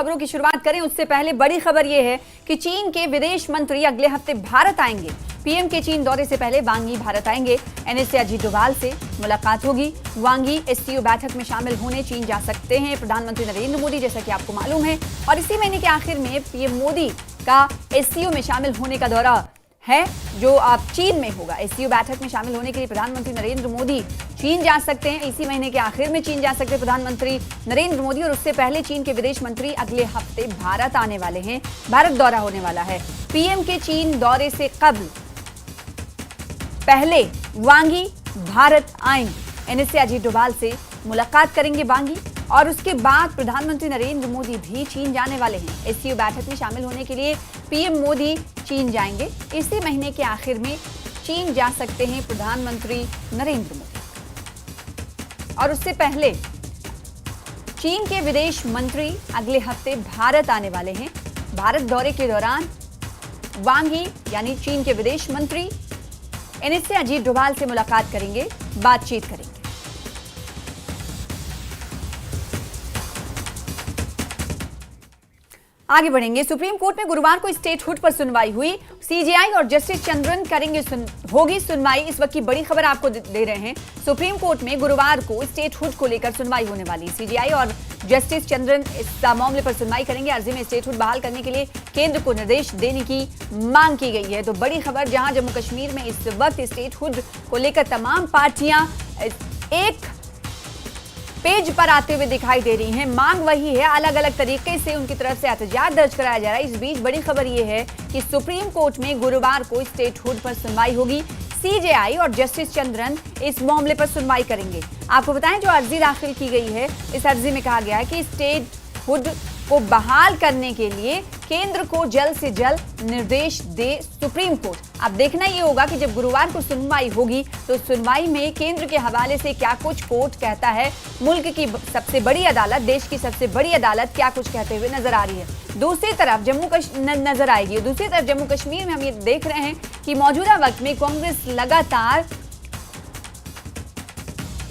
खबरों की शुरुआत करें उससे पहले बड़ी खबर यह है कि चीन के विदेश मंत्री अगले हफ्ते भारत आएंगे। पीएम के चीन दौरे से पहले वांग यी भारत आएंगे। एनएसए अजीत डोभाल से मुलाकात होगी। वांग यी एससीओ बैठक में शामिल होने चीन जा सकते हैं प्रधानमंत्री नरेंद्र मोदी, जैसा कि आपको मालूम है। और इसी महीने के आखिर में पीएम मोदी का एससीओ में शामिल होने का दौरा है जो आप चीन में होगा। एससीओ बैठक में शामिल होने के लिए प्रधानमंत्री नरेंद्र मोदी चीन जा सकते हैं। इसी महीने के आखिर में चीन जा सकते हैं प्रधानमंत्री नरेंद्र मोदी, और उससे पहले चीन के विदेश मंत्री अगले हफ्ते भारत आने वाले हैं। भारत दौरा होने वाला है। पीएम के चीन दौरे से पहले वांग यी भारत आएंगे। एनएसए अजीत डोभाल से मुलाकात करेंगे वांग यी, और उसके बाद प्रधानमंत्री नरेंद्र मोदी भी चीन जाने वाले हैं। एससीओ बैठक में शामिल होने के लिए पीएम मोदी चीन जाएंगे। इसी महीने के आखिर में चीन जा सकते हैं प्रधानमंत्री नरेंद्र मोदी, और उससे पहले चीन के विदेश मंत्री अगले हफ्ते भारत आने वाले हैं। भारत दौरे के दौरान वांग यी यानी चीन के विदेश मंत्री एनएसए अजीत डोभाल से मुलाकात करेंगे, बातचीत करेंगे। आगे बढ़ेंगे। सुप्रीम कोर्ट में गुरुवार को स्टेटहुड पर सुनवाई हुई। सीजेआई और जस्टिस चंद्रन करेंगे होगी सुनवाई। इस वक्त की बड़ी खबर आपको दे रहे हैं। सुप्रीम कोर्ट में गुरुवार को स्टेटहुड को लेकर सुनवाई होने वाली। सीजेआई और जस्टिस चंद्रन इस मामले पर सुनवाई करेंगे। अर्जी में स्टेटहुड बहाल करने के लिए केंद्र को निर्देश देने की मांग की गई है। तो बड़ी खबर, जहां जम्मू कश्मीर में इस वक्त स्टेटहुड को लेकर तमाम पार्टियां एक पेज पर आते हुए दिखाई दे रही हैं। मांग वही है, अलग अलग तरीके से उनकी तरफ से एहतजाज दर्ज कराया जा रहा है। इस बीच बड़ी खबर यह है कि सुप्रीम कोर्ट में गुरुवार को स्टेटहुड पर सुनवाई होगी। सीजेआई और जस्टिस चंद्रन इस मामले पर सुनवाई करेंगे। आपको बताएं, जो अर्जी दाखिल की गई है, इस अर्जी में कहा गया है कि स्टेटहुड को बहाल करने के लिए केंद्र को जल्द से जल्द निर्देश दे सुप्रीम कोर्ट। अब देखना यह होगा कि जब गुरुवार को सुनवाई होगी तो सुनवाई में केंद्र के हवाले से क्या कुछ कोर्ट कहता है। मुल्क की सबसे बड़ी अदालत, देश की सबसे बड़ी अदालत क्या कुछ कहते हुए नजर आ रही है। दूसरी तरफ जम्मू कश्मीर नजर आएगी। दूसरी तरफ जम्मू कश्मीर में हम ये देख रहे हैं कि मौजूदा वक्त में कांग्रेस लगातार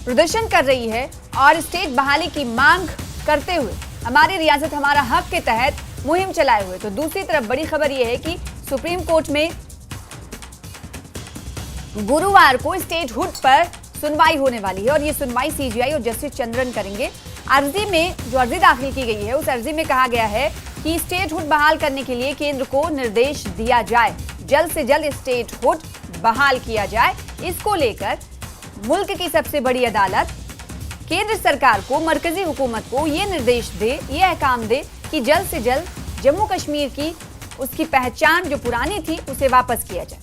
प्रदर्शन कर रही है और स्टेट बहाली की मांग करते हुए हमारी रियासत हमारा हक के तहत मुहिम चलाए हुए। तो दूसरी तरफ बड़ी खबर यह है कि सुप्रीम कोर्ट में गुरुवार को स्टेटहुड पर सुनवाई होने वाली है, और यह सुनवाई सीजेआई और जस्टिस चंद्रन करेंगे। अर्जी में जो अर्जी दाखिल की गई है, उस अर्जी में कहा गया है कि स्टेटहुड बहाल करने के लिए केंद्र को निर्देश दिया जाए, जल्द से जल्द स्टेटहुड बहाल किया जाए। इसको लेकर मुल्क की सबसे बड़ी अदालत केंद्र सरकार को, मरकजी हुकूमत को यह निर्देश दे, यह अहकाम दे कि जल्द से जल्द जम्मू कश्मीर की उसकी पहचान जो पुरानी थी उसे वापस किया जाए।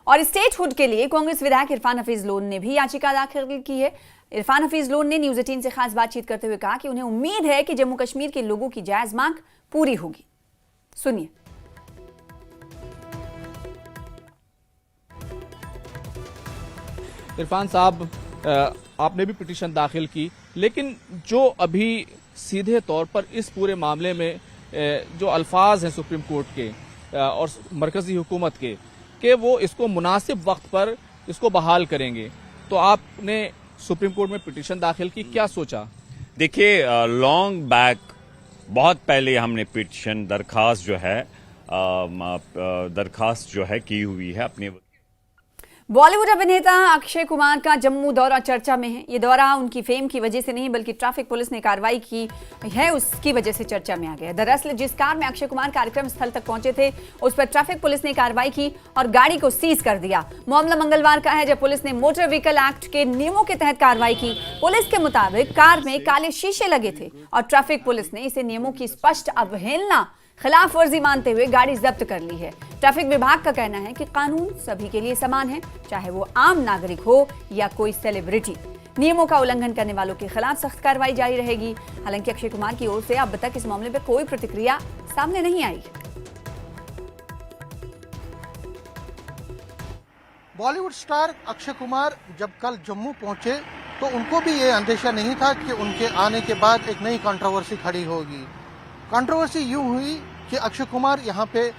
और स्टेटहुड के लिए कांग्रेस विधायक इरफान हफीज लोन ने भी याचिका दाखिल की है। इरफान हफीज लोन ने न्यूज 18 से खास बातचीत करते हुए कहा कि उन्हें उम्मीद है कि जम्मू कश्मीर के लोगों की जायज मांग पूरी होगी। सुनिए। इरफान साहब, आपने भी पिटीशन दाखिल की, लेकिन जो अभी सीधे तौर पर इस पूरे मामले में जो अल्फाज हैं सुप्रीम कोर्ट के और मरकजी हुकूमत के वो इसको मुनासिब वक्त पर इसको बहाल करेंगे, तो आपने सुप्रीम कोर्ट में पिटीशन दाखिल की, क्या सोचा? देखिए, लॉन्ग बैक बहुत पहले हमने पिटीशन दरखास्त जो है की हुई है अपने। बॉलीवुड अभिनेता अक्षय कुमार का जम्मू दौरा चर्चा में है। ये दौरा उनकी फेम की वजह से नहीं बल्कि ट्रैफिक पुलिस ने कार्रवाई की है उसकी वजह से चर्चा में आ गया। दरअसल जिस कार में अक्षय कुमार कार्यक्रम स्थल तक पहुंचे थे उस पर ट्रैफिक पुलिस ने कार्रवाई की और गाड़ी को सीज कर दिया। मामला मंगलवार का है जब पुलिस ने मोटर व्हीकल एक्ट के नियमों के तहत कार्रवाई की। पुलिस के मुताबिक कार में काले शीशे लगे थे और ट्रैफिक पुलिस ने इसे नियमों की स्पष्ट अवहेलना, खिलाफ वर्जी मानते हुए गाड़ी जब्त कर ली है। ट्रैफिक विभाग का कहना है कि कानून सभी के लिए समान है, चाहे वो आम नागरिक हो या कोई सेलिब्रिटी। नियमों का उल्लंघन करने वालों के खिलाफ सख्त कार्रवाई जारी रहेगी। हालांकि अक्षय कुमार की ओर से अब तक इस मामले पर कोई प्रतिक्रिया सामने नहीं आई। बॉलीवुड स्टार अक्षय कुमार जब कल जम्मू पहुंचे तो उनको भी ये अंदेशा नहीं था कि उनके आने के बाद एक नई कंट्रोवर्सी खड़ी होगी। कंट्रोवर्सी यूं हुई कि अक्षय कुमार यहाँ पे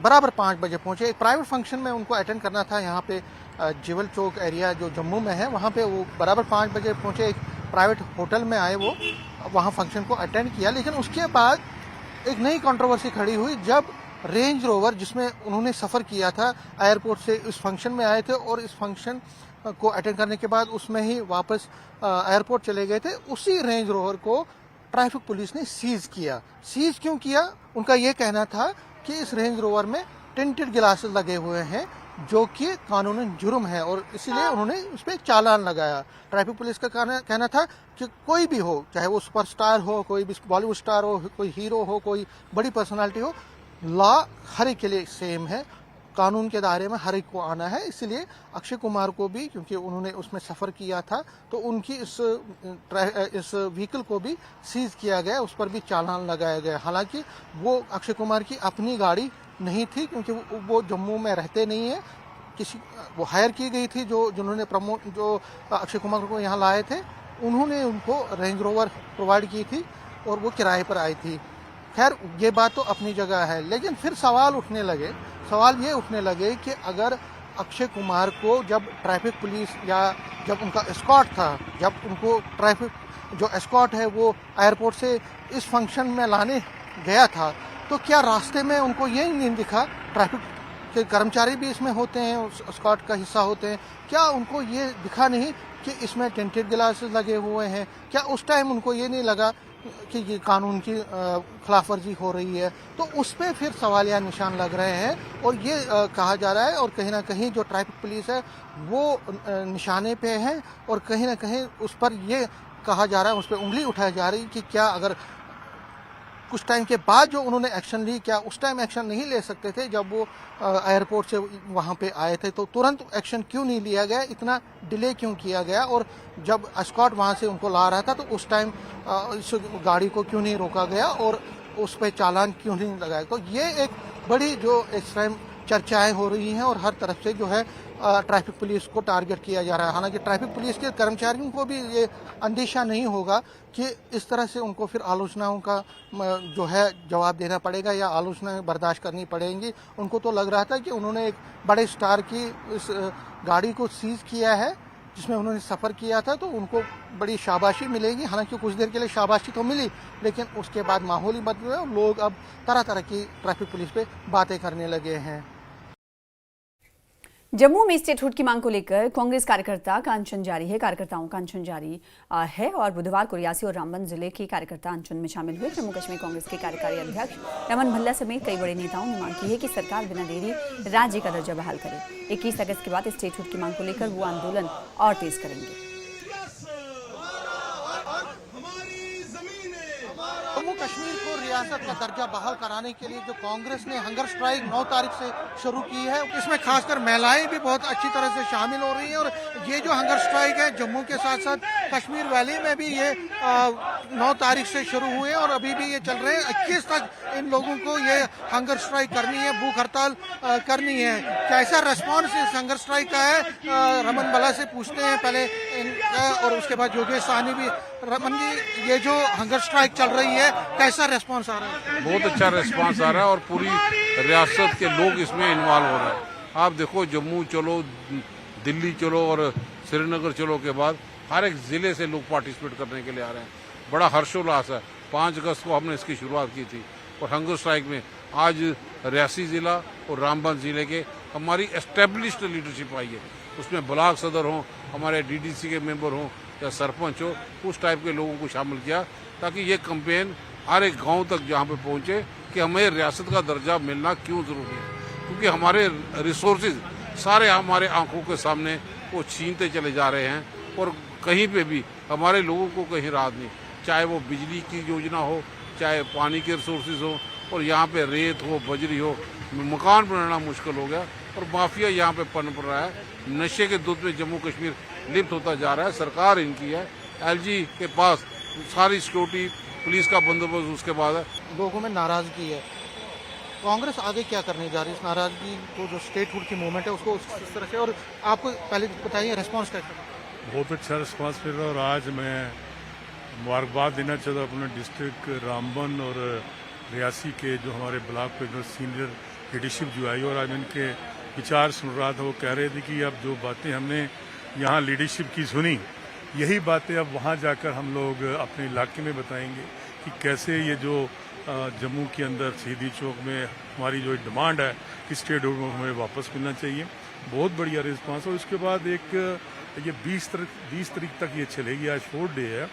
बराबर 5 बजे पहुंचे। एक प्राइवेट फंक्शन में उनको अटेंड करना था यहाँ पे जीवल चौक एरिया जो जम्मू में है, वहाँ पे वो बराबर 5 बजे पहुंचे। एक प्राइवेट होटल में आए, वो वहाँ फंक्शन को अटेंड किया। लेकिन उसके बाद एक नई कंट्रोवर्सी खड़ी हुई जब रेंज रोवर, जिसमें उन्होंने सफ़र किया था, एयरपोर्ट से इस फंक्शन में आए थे और इस फंक्शन को अटेंड करने के बाद उसमें ही वापस एयरपोर्ट चले गए थे, उसी रेंज रोवर को ट्रैफिक पुलिस ने सीज किया। सीज क्यों किया? उनका ये कहना था कि इस रेंज रोवर में टिंटेड गिलासेस लगे हुए हैं जो कि कानूनन जुर्म है, और इसीलिए उन्होंने उस पर चालान लगाया। ट्रैफिक पुलिस का कहना था कि कोई भी हो, चाहे वो सुपरस्टार हो, कोई भी बॉलीवुड स्टार हो, कोई हीरो हो, कोई बड़ी पर्सनालिटी हो, लॉ हर एक के लिए सेम है, कानून के दायरे में हर एक को आना है। इसलिए अक्षय कुमार को भी, क्योंकि उन्होंने उसमें सफ़र किया था, तो उनकी इस व्हीकल को भी सीज किया गया, उस पर भी चालान लगाया गया। हालांकि वो अक्षय कुमार की अपनी गाड़ी नहीं थी, क्योंकि वो जम्मू में रहते नहीं है, वो हायर की गई थी। जो अक्षय कुमार को यहाँ लाए थे, उन्होंने उनको रेंज रोवर प्रोवाइड की थी और वो किराए पर आई थी। खैर, ये बात तो अपनी जगह है, लेकिन फिर सवाल ये उठने लगे कि अगर अक्षय कुमार को जब ट्रैफिक पुलिस, या जब उनका एस्कॉर्ट था, जब उनको ट्रैफिक जो एस्कॉर्ट है वो एयरपोर्ट से इस फंक्शन में लाने गया था, तो क्या रास्ते में उनको ये नहीं दिखा? ट्रैफिक के कर्मचारी भी इसमें होते हैं, उस एस्कॉर्ट का हिस्सा होते हैं, क्या उनको ये दिखा नहीं कि इसमें टिंटेड गिलासेस लगे हुए हैं? क्या उस टाइम उनको ये नहीं लगा कि ये कानून की खिलाफ वर्जी हो रही है? तो उस पर फिर सवालिया निशान लग रहे हैं, और ये कहा जा रहा है, और कहीं ना कहीं जो ट्रैफिक पुलिस है वो निशाने पे है, और कहीं ना कहीं उस पर ये कहा जा रहा है, उस पर उंगली उठाई जा रही कि क्या अगर कुछ टाइम के बाद जो उन्होंने एक्शन ली, क्या उस टाइम एक्शन नहीं ले सकते थे? जब वो एयरपोर्ट से वहाँ पे आए थे तो तुरंत एक्शन क्यों नहीं लिया गया? इतना डिले क्यों किया गया? और जब एस्कॉर्ट वहाँ से उनको ला रहा था तो उस टाइम इस गाड़ी को क्यों नहीं रोका गया और उस पर चालान क्यों नहीं लगाया? तो ये एक बड़ी जो इस टाइम चर्चाएं हो रही हैं, और हर तरफ से जो है ट्रैफिक पुलिस को टारगेट किया जा रहा है। हालांकि ट्रैफिक पुलिस के कर्मचारियों को भी ये अंदेशा नहीं होगा कि इस तरह से उनको फिर आलोचनाओं का जो है जवाब देना पड़ेगा, या आलोचनाएं बर्दाश्त करनी पड़ेंगी। उनको तो लग रहा था कि उन्होंने एक बड़े स्टार की इस गाड़ी को सीज किया है जिसमें उन्होंने सफ़र किया था, तो उनको बड़ी शाबाशी मिलेगी। हालांकि कुछ देर के लिए शाबाशी तो मिली, लेकिन उसके बाद माहौल ही बदल गया और लोग अब तरह तरह की ट्रैफिक पुलिस पे बातें करने लगे हैं। जम्मू में स्टेटहुड की मांग को लेकर कांग्रेस कार्यकर्ता का अनशन जारी है। कार्यकर्ताओं का अनशन जारी है और बुधवार को रियासी और रामबन जिले के कार्यकर्ता अनशन में शामिल हुए। जम्मू कश्मीर कांग्रेस के कार्यकारी अध्यक्ष रमन भल्ला समेत कई बड़े नेताओं ने मांग की है कि सरकार बिना देरी राज्य का दर्जा बहाल करे। 21 अगस्त के बाद स्टेटहुड की मांग को लेकर वो आंदोलन और तेज करेंगे। जम्मू कश्मीर को रियासत का दर्जा बहाल कराने के लिए जो कांग्रेस ने हंगर स्ट्राइक 9 तारीख से शुरू की है, इसमें खासकर महिलाएं भी बहुत अच्छी तरह से शामिल हो रही हैं। और ये जो हंगर स्ट्राइक है जम्मू के साथ साथ कश्मीर वैली में भी ये 9 तारीख से शुरू हुए और अभी भी ये चल रहे हैं। 21 तक इन लोगों को ये हंगर स्ट्राइक करनी है, भूख हड़ताल करनी है। कैसा रेस्पॉन्स इस हंगर स्ट्राइक का है, रमन भल्ला से पूछते हैं पहले इनका, और उसके बाद योगेश साहनी भी। रमन जी, ये जो हंगर स्ट्राइक चल रही है कैसा रेस्पॉन्स आ रहा है? बहुत अच्छा रेस्पॉन्स आ रहा है और पूरी रियासत के लोग इसमें इन्वॉल्व हो रहे हैं। आप देखो, जम्मू चलो, दिल्ली चलो और श्रीनगर चलो के बाद हर एक जिले से लोग पार्टिसिपेट करने के लिए आ रहे हैं। बड़ा हर्षोल्लास है। 5 अगस्त को हमने इसकी शुरुआत की थी और हंगर स्ट्राइक में आज रियासी जिला और रामबन जिले के हमारी एस्टेब्लिश्ड लीडरशिप आई है। उसमें ब्लॉक सदर हों, हमारे डीडीसी के मेंबर हों या सरपंच हो, उस टाइप के लोगों को शामिल किया ताकि ये कैंपेन हर एक गांव तक जहां पे पहुंचे कि हमें रियासत का दर्जा मिलना क्यों जरूरी है। क्योंकि हमारे रिसोर्सेज सारे हमारे आंखों के सामने वो छीनते चले जा रहे हैं और कहीं पे भी हमारे लोगों को कहीं राहत नहीं, चाहे वो बिजली की योजना हो, चाहे पानी के रिसोर्सेज हो, और यहाँ पे रेत हो, बजरी हो, मकान बनाना मुश्किल हो गया और माफिया यहाँ पे पनप रहा है। नशे के दूध में जम्मू कश्मीर लिप्त होता जा रहा है। सरकार इनकी है, एलजी के पास सारी सिक्योरिटी, पुलिस का बंदोबस्त उसके बाद है। लोगों में नाराजगी है, कांग्रेस आगे क्या करने जा रही है? इस नाराजगी को, जो स्टेटहुड की मूवमेंट है उसको इस तरह से, और आपको पहले बताइए रिस्पॉन्स कैसा? बहुत अच्छा रिस्पॉन्स मिल रहा है और आज मैं मुबारकबाद देना चाहता हूँ अपने डिस्ट्रिक्ट रामबन और रियासी के जो हमारे ब्लॉक पे जो सीनियर लीडरशिप जो आई, और आज इनके विचार सुन रहा था। वो कह रहे थे कि अब जो बातें हमने यहाँ लीडरशिप की सुनी यही बातें अब वहाँ जाकर हम लोग अपने इलाके में बताएंगे कि कैसे ये जो जम्मू के अंदर शहीदी चौक में हमारी जो डिमांड है कि स्टेट हुड हमें वापस मिलना चाहिए। बहुत बढ़िया रिस्पांस। और उसके बाद एक ये 20 तारीख तक ये चलेगी, आज 4 डे है,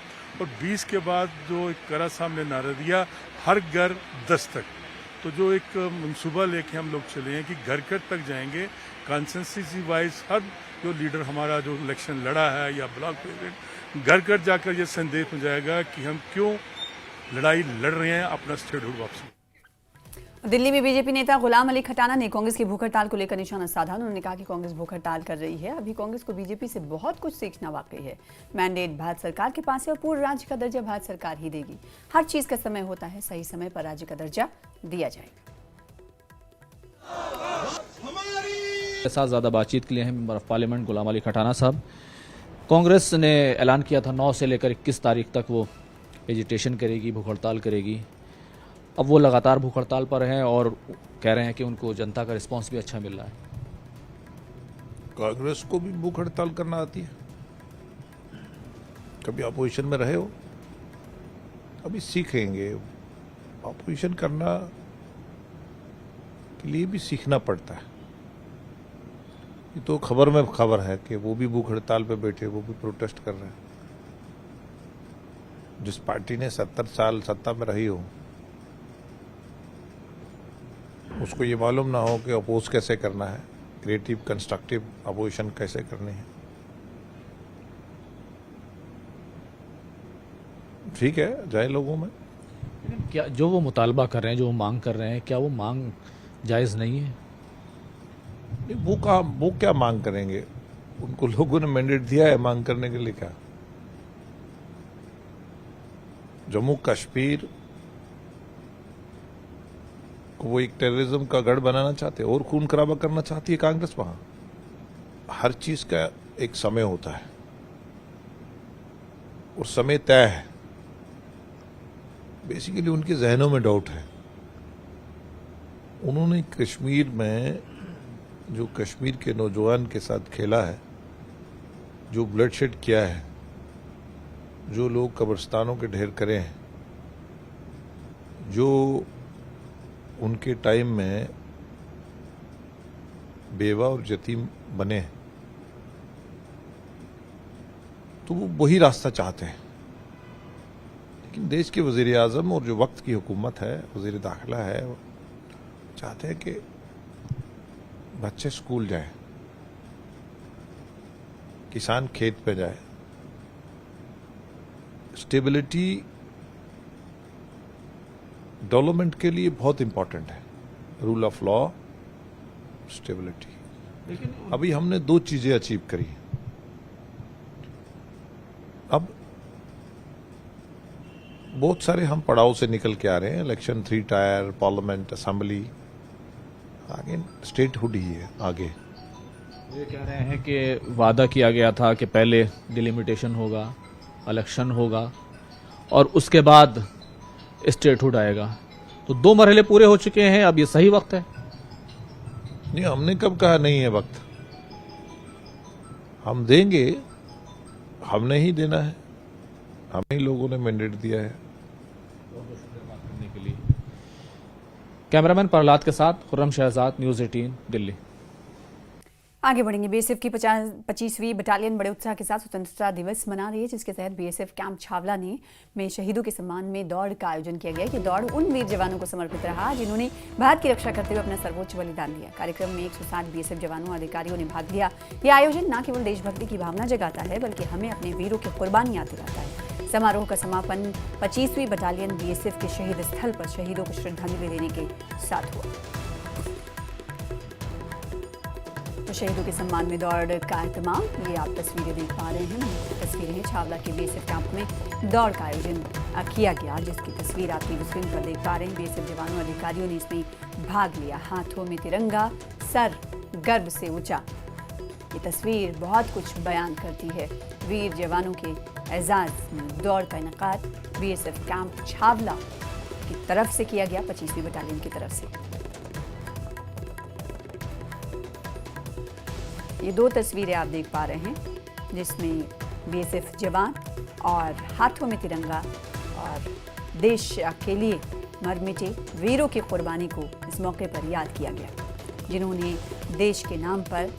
और 20 के बाद जो एक करा साहब ने नारा दिया हर घर दस्तक, तो जो एक मनसूबा लेके हम लोग चले हैं कि घर घर तक जाएंगे, कॉन्सेंसिटी वाइज हर जो लीडर हमारा जो इलेक्शन लड़ा है या ब्लॉक प्रेसिडेंट घर घर जाकर ये संदेश हो जाएगा कि हम क्यों लड़ाई लड़ रहे हैं अपना स्टेटहुड वापसी। दिल्ली में बीजेपी नेता गुलाम अली खटाना ने कांग्रेस की भूख हड़ताल को लेकर निशाना साधा। उन्होंने कहा कि कांग्रेस भूख हड़ताल कर रही है, अभी कांग्रेस को बीजेपी से बहुत कुछ सीखना वाकई है। मैंडेट भारत सरकार के पास है और पूर्ण राज्य का दर्जा भारत सरकार ही देगी। हर चीज का समय होता है, सही समय पर राज्य का दर्जा दिया जाएगा। के साथ ज़्यादा बातचीत के लिए हैं member of parliament Ghulam Ali Khatana साहब। कांग्रेस ने ऐलान किया था 9 से लेकर 21 तारीख तक वो एजिटेशन करेगी, भूख हड़ताल करेगी। अब वो लगातार भूख हड़ताल पर हैं और कह रहे हैं कि उनको जनता का रिस्पांस भी अच्छा मिल रहा है। कांग्रेस को भी भूख हड़ताल करना आती है, कभी अपोजिशन में रहे हो, अभी सीखेंगे। अपोजिशन करना के लिए भी सीखना पड़ता है। ये तो खबर में खबर है कि वो भी भूख हड़ताल पे बैठे, वो भी प्रोटेस्ट कर रहे हैं। जिस पार्टी ने 70 साल सत्ता में रही हो उसको ये मालूम ना हो कि अपोज कैसे करना है, क्रिएटिव कंस्ट्रक्टिव अपोजिशन कैसे करनी है। ठीक है, जाए लोगों में। क्या जो वो मुतालबा कर रहे हैं, जो वो मांग कर रहे हैं, क्या वो मांग जायज़ नहीं है? वो क्या मांग करेंगे? उनको लोगों ने मैंडेट दिया है मांग करने के लिए। क्या जम्मू कश्मीर को वो एक टेररिज्म का गढ़ बनाना चाहते हैं और खून खराबा करना चाहती है कांग्रेस वहां? हर चीज का एक समय होता है और समय तय है। बेसिकली उनके जहनों में डाउट है। उन्होंने कश्मीर में जो कश्मीर के नौजवान के साथ खेला है, जो ब्लडशेड किया है, जो लोग कब्रिस्तानों के ढेर करे हैं, जो उनके टाइम में बेवा और यतीम बने, तो वो वही रास्ता चाहते हैं। लेकिन देश के वजीर आजम और जो वक्त की हुकूमत है, वजीर दाखिला है, वो चाहते हैं कि बच्चे स्कूल जाएं, किसान खेत पे जाए। स्टेबिलिटी डेवलपमेंट के लिए बहुत इंपॉर्टेंट है, रूल ऑफ लॉ, स्टेबिलिटी। लेकिन अभी हमने 2 चीजें अचीव करी। अब बहुत सारे हम पड़ाव से निकल के आ रहे हैं। इलेक्शन 3 टायर, पार्लियामेंट, असेंबली, आगे स्टेटहुड ही है आगे। ये कह रहे हैं कि वादा किया गया था कि पहले डिलिमिटेशन होगा, इलेक्शन होगा और उसके बाद स्टेटहुड आएगा। तो 2 मरहले पूरे हो चुके हैं, अब ये सही वक्त है? नहीं, हमने कब कहा नहीं है वक्त? हम देंगे, हमने ही देना है, हमें ही लोगों ने मैंडेट दिया है। कैमरामैन प्रहलाद के साथ खुर्रम शहजाद, न्यूज़ 18 दिल्ली। आगे बढ़ेंगे। बीएसएफ की 25वीं बटालियन बड़े उत्साह के साथ स्वतंत्रता दिवस मना रही है, जिसके तहत बीएसएफ कैंप छावला में शहीदों के सम्मान में दौड़ का आयोजन किया गया। ये दौड़ उन वीर जवानों को समर्पित रहा जिन्होंने भारत की रक्षा करते हुए अपना सर्वोच्च बलिदान दिया। कार्यक्रम में 160 बीएसएफ जवानों और अधिकारियों ने भाग लिया। यह आयोजन न केवल देशभक्ति की भावना जगाता है, बल्कि हमें अपने वीरों की कुर्बानी याद दिलाता है। समारोह का समापन 25वीं बटालियन बीएसएफ के शहीद स्थल पर शहीदों को श्रद्धांजलि देने के साथ हुआ। तो शहीदों के सम्मान में दौड़ का एहतमाम, ये आप तस्वीरें देख पा रहे हैं। तस्वीरें हैं छावला के बीएसएफ कैंप में दौड़ का आयोजन किया गया, जिसकी तस्वीर आप टीवी स्क्रीन पर देख पा रहे हैं। बीएसएफ जवानों और अधिकारियों ने इसमें भाग लिया। हाथों में तिरंगा, सर गर्व से ऊंचा। ये तस्वीर बहुत कुछ बयान करती है। वीर जवानों के एजाज में दौड़ का इनेकाद बीएसएफ कैंप छावला की तरफ से किया गया, 25वीं बटालियन की तरफ से। ये 2 तस्वीरें आप देख पा रहे हैं, जिसमें बीएसएफ जवान और हाथों में तिरंगा और देश के लिए मर मिटे वीरों की कुर्बानी को इस मौके पर याद किया गया, जिन्होंने देश के नाम पर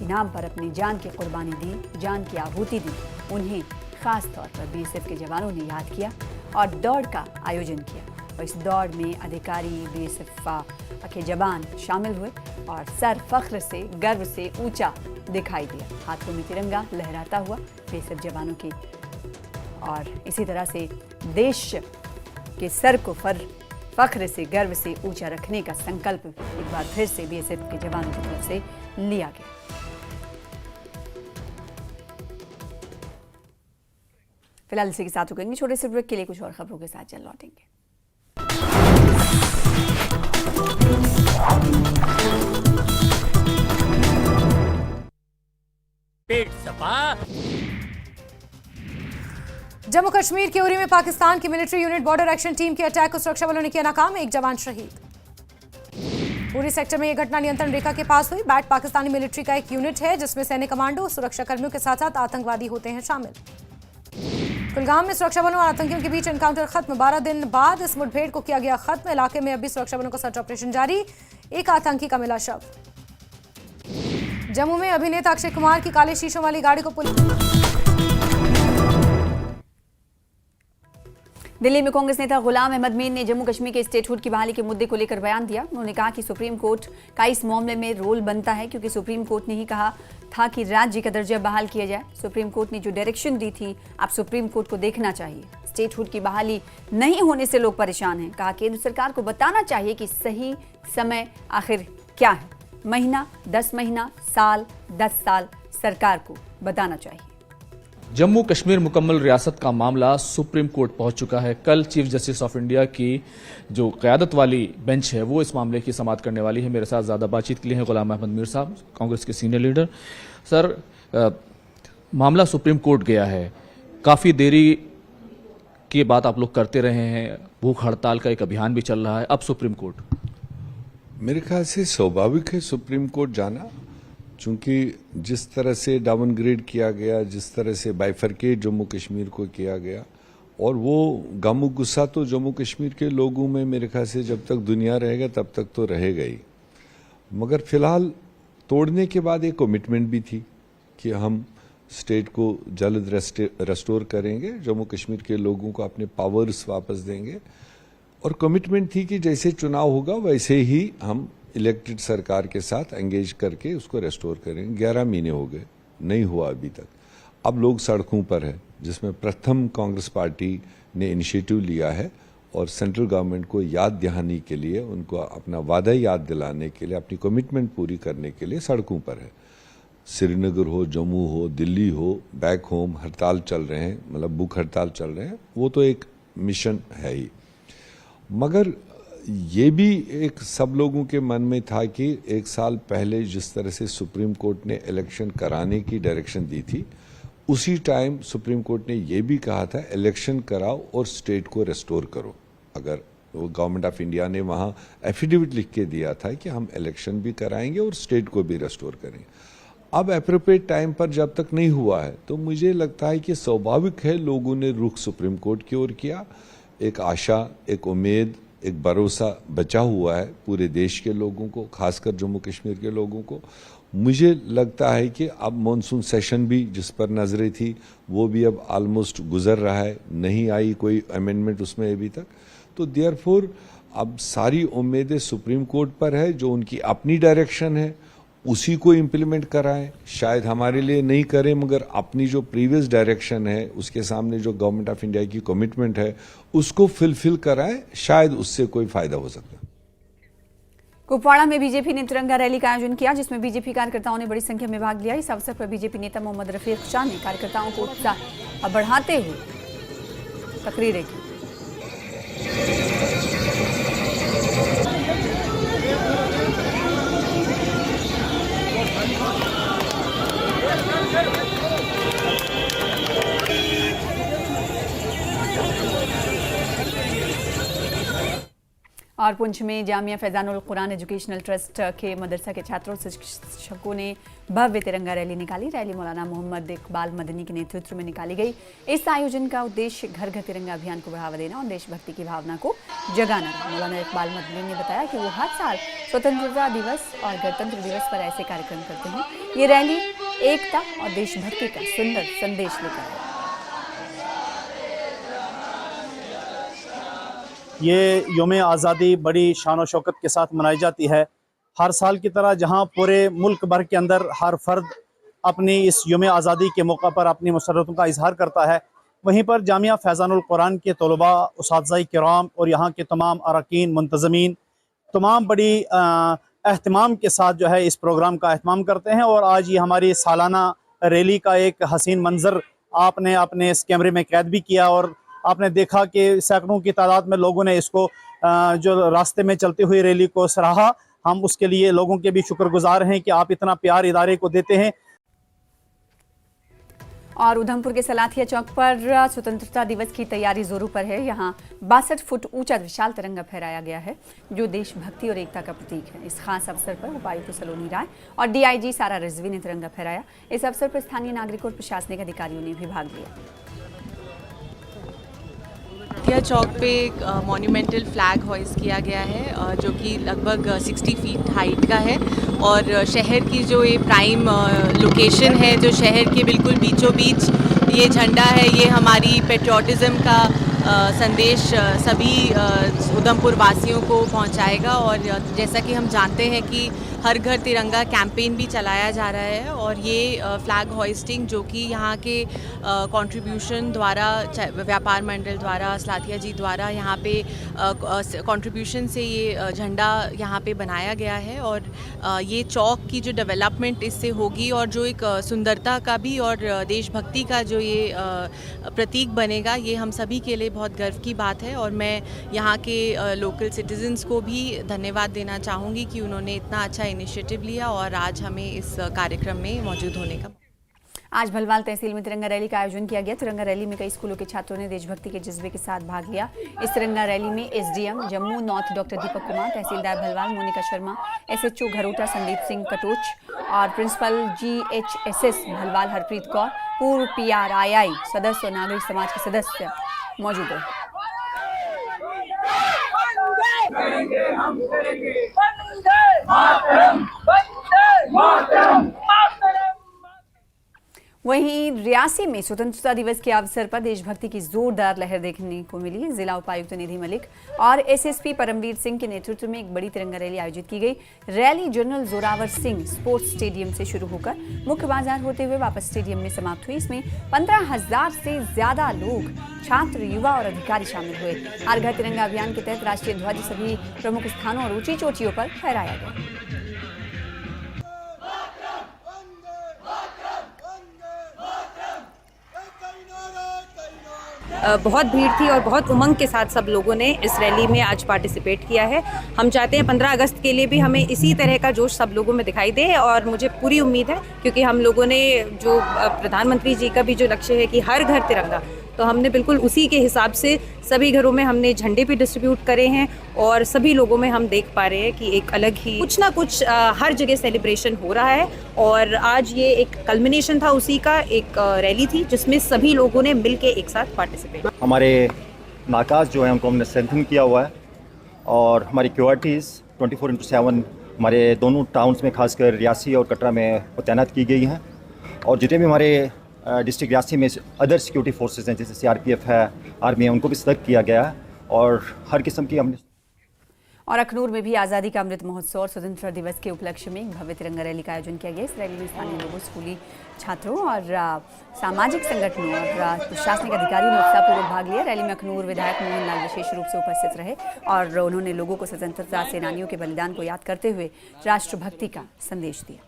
नाम पर अपनी जान की कुर्बानी दी, जान की आहुति दी। उन्हें खास तौर पर बीएसएफ के जवानों ने याद किया और दौड़ का आयोजन किया और इस दौड़ में अधिकारी, बीएसएफ के जवान शामिल हुए और सर फख्र से, गर्व से ऊंचा दिखाई दिया, हाथों में तिरंगा लहराता हुआ बीएसएफ जवानों की। और इसी तरह से देश के सर को फख्र से, गर्व से ऊंचा रखने का संकल्प एक बार फिर से बीएसएफ के जवानों की तरफ से लिया गया। फिलहाल इसी के साथ रुकेंगे छोटे से ब्रेक के लिए, कुछ और खबरों के साथ चल लौटेंगे। पेट सपा। जम्मू कश्मीर के उरी में पाकिस्तान की military unit border action team के अटैक को सुरक्षा बलों ने किया नाकाम, एक जवान शहीद। उरी सेक्टर में यह घटना नियंत्रण रेखा के पास हुई। बैट पाकिस्तानी मिलिट्री का एक यूनिट है जिसमें सैन्य कमांडो, सुरक्षा कर्मियों के साथ साथ आतंकवादी होते हैं शामिल। कुलगाम में सुरक्षा बलों और आतंकियों के बीच एनकाउंटर खत्म, 12 दिन बाद इस मुठभेड़ को किया गया खत्म। इलाके में अभी सुरक्षा बलों का सर्च ऑपरेशन जारी, एक आतंकी का मिला शव। जम्मू में अभिनेता अक्षय कुमार की काले शीशों वाली गाड़ी को दिल्ली में कांग्रेस नेता गुलाम अहमद मीर ने जम्मू कश्मीर के स्टेटहुड की बहाली के मुद्दे को लेकर बयान दिया। उन्होंने कहा कि सुप्रीम कोर्ट का इस मामले में रोल बनता है, क्योंकि सुप्रीम कोर्ट ने ही कहा था कि राज्य का दर्जा बहाल किया जाए। सुप्रीम कोर्ट ने जो डायरेक्शन दी थी, अब सुप्रीम कोर्ट को देखना चाहिए। स्टेटहुड की बहाली नहीं होने से लोग परेशान हैं। कहा केंद्र सरकार को बताना चाहिए कि सही समय आखिर क्या है। महीना, 10 महीना, साल, 10 साल सरकार को बताना चाहिए। जम्मू कश्मीर मुकम्मल रियासत का मामला सुप्रीम कोर्ट पहुंच चुका है। कल चीफ जस्टिस ऑफ इंडिया की जो क़यादत वाली बेंच है वो इस मामले की समाअत करने वाली है। मेरे साथ ज़्यादा बातचीत के लिए हैं गुलाम अहमद मीर साहब, कांग्रेस के सीनियर लीडर। सर, मामला सुप्रीम कोर्ट गया है, काफ़ी देरी की बात आप लोग करते रहे हैं, भूख हड़ताल का एक अभियान भी चल रहा है, अब सुप्रीम कोर्ट। मेरे ख्याल से स्वाभाविक है सुप्रीम कोर्ट जाना, चूंकि जिस तरह से डाउनग्रेड किया गया, जिस तरह से बाइफरकेट जम्मू कश्मीर को किया गया, और वो गम गुस्सा तो जम्मू कश्मीर के लोगों में मेरे ख्याल से जब तक दुनिया रहेगा तब तक तो रहेगा ही। मगर फिलहाल तोड़ने के बाद एक कमिटमेंट भी थी कि हम स्टेट को जल्द रेस्टोर करेंगे, जम्मू कश्मीर के लोगों को अपने पावर्स वापस देंगे, और कमिटमेंट थी कि जैसे चुनाव होगा वैसे ही हम इलेक्टेड सरकार के साथ एंगेज करके उसको रेस्टोर करेंगे। 11 महीने हो गए, नहीं हुआ अभी तक। अब लोग सड़कों पर है, जिसमें प्रथम कांग्रेस पार्टी ने इनिशिएटिव लिया है और सेंट्रल गवर्नमेंट को याद दिलाने के लिए, उनको अपना वादा याद दिलाने के लिए, अपनी कमिटमेंट पूरी करने के लिए सड़कों पर है। श्रीनगर हो, जम्मू हो, दिल्ली हो, बैक होम हड़ताल चल रहे हैं, मतलब भूख हड़ताल चल रहे हैं, वो तो एक मिशन है ही। मगर ये भी एक सब लोगों के मन में था कि 1 साल पहले जिस तरह से सुप्रीम कोर्ट ने इलेक्शन कराने की डायरेक्शन दी थी, उसी टाइम सुप्रीम कोर्ट ने ये भी कहा था इलेक्शन कराओ और स्टेट को रेस्टोर करो। अगर गवर्नमेंट ऑफ इंडिया ने वहाँ एफिडेविट लिख के दिया था कि हम इलेक्शन भी कराएंगे और स्टेट को भी रेस्टोर करेंगे। अब एप्रोप्रिएट टाइम पर जब तक नहीं हुआ है, तो मुझे लगता है कि स्वाभाविक है लोगों ने रुख सुप्रीम कोर्ट की ओर किया। एक आशा, एक उम्मीद, एक भरोसा बचा हुआ है पूरे देश के लोगों को, खासकर जम्मू कश्मीर के लोगों को। मुझे लगता है कि अब मॉनसून सेशन भी जिस पर नजरें थी वो भी अब ऑलमोस्ट गुजर रहा है, नहीं आई कोई अमेंडमेंट उसमें अभी तक। तो देयरफॉर अब सारी उम्मीदें सुप्रीम कोर्ट पर है, जो उनकी अपनी डायरेक्शन है उसी को इम्प्लीमेंट कराएं। शायद हमारे लिए नहीं करें, मगर अपनी जो प्रीवियस डायरेक्शन है, उसके सामने जो गवर्नमेंट ऑफ इंडिया की कमिटमेंट है, उसको फुलफिल कराएं, शायद उससे कोई फायदा हो सकता है। कुपवाड़ा में बीजेपी ने तिरंगा रैली का आयोजन किया, जिसमें बीजेपी कार्यकर्ताओं ने बड़ी संख्या में भाग लिया। इस अवसर पर बीजेपी नेता मोहम्मद रफीक शाह ने कार्यकर्ताओं को उत्साह बढ़ाते हुए तकरीरें की। और पुंछ में जामिया फैजानुल कुरान एजुकेशनल ट्रस्ट के मदरसा के छात्रों और शिक्षकों ने भव्य तिरंगा रैली निकाली। रैली मौलाना मोहम्मद इकबाल मदनी के नेतृत्व में निकाली गई। इस आयोजन का उद्देश्य घर घर तिरंगा अभियान को बढ़ावा देना और देशभक्ति की भावना को जगाना है। मौलाना इकबाल मदनी ने बताया कि वो हर साल स्वतंत्रता दिवस और गणतंत्र दिवस पर ऐसे कार्यक्रम करते हैं। ये रैली एकता और देशभक्ति का सुंदर संदेश लेकर आई। ये योम आज़ादी बड़ी शान और शौकत के साथ मनाई जाती है। हर साल की तरह जहां पूरे मुल्क भर के अंदर हर फर्द अपनी इस योम आज़ादी के मौका पर अपनी मसरतों का इजहार करता है, वहीं पर जामिया फैज़ानुल कुरान के तलबा, उस्ताज़ किराम और यहाँ के तमाम अरकान मुंतज़मीन तमाम बड़ी एहतमाम के साथ जो है इस प्रोग्राम का एहतमाम करते हैं। और आज ये हमारी सालाना रैली का एक हसीन मंजर आपने अपने इस कैमरे में कैद भी किया और आपने देखा कि सैकड़ों की तादाद में लोगों ने इसको जो रास्ते में चलती हुई रैली को सराहा। हम उसके लिए लोगों के भी शुक्रगुजार हैं कि आप इतना प्यार इदारे को देते हैं। और उधमपुर के सलाथिया चौक पर स्वतंत्रता दिवस की तैयारी जोरों पर है। यहाँ 62 फुट ऊंचा विशाल तिरंगा फहराया गया है जो देशभक्ति और एकता का प्रतीक है। इस खास अवसर पर उपायुक्त सलोनी राय और डीआईजी सारा रिजवी ने तिरंगा फहराया। इस अवसर पर स्थानीय नागरिकों और प्रशासनिक अधिकारियों ने भी भाग लिया। सलाथिया चौक पे एक मॉन्यूमेंटल फ्लैग हॉइस्ट किया गया है जो कि लगभग 60 फीट हाइट का है और शहर की जो ये प्राइम लोकेशन है, जो शहर के बिल्कुल बीचों बीच ये झंडा है, ये हमारी पेट्रियाटिज़म का संदेश सभी उधमपुर वासियों को पहुंचाएगा। और जैसा कि हम जानते हैं कि हर घर तिरंगा कैंपेन भी चलाया जा रहा है और ये फ्लैग हॉइस्टिंग जो कि यहाँ के कंट्रीब्यूशन द्वारा, व्यापार मंडल द्वारा, सलाथिया जी द्वारा यहाँ पे कंट्रीब्यूशन से ये झंडा यहाँ पे बनाया गया है। और ये चौक की जो डेवलपमेंट इससे होगी और जो एक सुंदरता का भी और देशभक्ति का जो ये प्रतीक बनेगा, ये हम सभी के लिए बहुत गर्व की बात है। और मैं यहाँ के लोकल सिटीजन्स को भी धन्यवाद देना चाहूँगी कि उन्होंने इतना अच्छा इनिशिएटिव लिया और आज हमें इस कार्यक्रम में मौजूद होने का। आज भलवाल तहसील में तिरंगा रैली का आयोजन किया गया। तिरंगा रैली में कई स्कूलों के छात्रों ने देशभक्ति के जज्बे के साथ भाग लिया। इस तिरंगा रैली में SDM Jammu north doctor Deepak Kumar, तहसीलदार भलवाल मोनिका शर्मा, एसएचओ घरोटा संदीप सिंह कटोच और प्रिंसिपल जीएचएसएस भलवाल हरप्रीत कौर, पूर्व पीआरआईआई सदस्य और नागरिक समाज के सदस्य मौजूद रहे। वहीं रियासी में स्वतंत्रता दिवस के अवसर पर देशभक्ति की जोरदार लहर देखने को मिली। जिला उपायुक्त निधि मलिक और एसएसपी परमवीर सिंह के नेतृत्व में एक बड़ी तिरंगा रैली आयोजित की गई। Rally general Zorawar Singh sports stadium से शुरू होकर मुख्य बाजार होते हुए वापस स्टेडियम में समाप्त हुई। इसमें 15,000 से ज्यादा लोग, छात्र, युवा और अधिकारी शामिल हुए। हर घर तिरंगा अभियान के तहत राष्ट्रीय ध्वज सभी प्रमुख स्थानों और ऊंची चोटियों पर फहराया गया। बहुत भीड़ थी और बहुत उमंग के साथ सब लोगों ने इस रैली में आज पार्टिसिपेट किया है। हम चाहते हैं 15 अगस्त के लिए भी हमें इसी तरह का जोश सब लोगों में दिखाई दे और मुझे पूरी उम्मीद है, क्योंकि हम लोगों ने जो प्रधानमंत्री जी का भी जो लक्ष्य है कि हर घर तिरंगा, तो हमने बिल्कुल उसी के हिसाब से सभी घरों में हमने झंडे भी डिस्ट्रीब्यूट करे हैं और सभी लोगों में हम देख पा रहे हैं कि एक अलग ही कुछ ना कुछ हर जगह सेलिब्रेशन हो रहा है। और आज ये एक कल्मिनेशन था उसी का, एक रैली थी जिसमें सभी लोगों ने मिलके एक साथ पार्टिसिपेट। हमारे नाकाज जो है उनको हमने स्ट्रेंथन किया हुआ है और हमारी सिक्योरिटीज़ 24/7 हमारे दोनों टाउन्स में, खासकर रियासी और कटरा में तैनात की गई हैं। और जितने भी हमारे डिस्ट्रिक्ट रियासी में अदर सिक्योरिटी फोर्सेस हैं, जैसे सीआरपीएफ है, आर्मी है, उनको भी सतर्क किया गया है और हर किस्म की हमने। और अखनूर में भी आज़ादी का अमृत महोत्सव और स्वतंत्रता दिवस के उपलक्ष्य में एक भव्य तिरंगा रैली का आयोजन किया गया। इस रैली में स्थानीय लोगों, स्कूली छात्रों और सामाजिक संगठनों और प्रशासनिक अधिकारियों ने उत्साहपूर्वक भाग लिया। रैली में अखनूर विधायक मोहन लाल विशेष रूप से उपस्थित रहे और उन्होंने लोगों को स्वतंत्रता सेनानियों के बलिदान को याद करते हुए राष्ट्रभक्ति का संदेश दिया।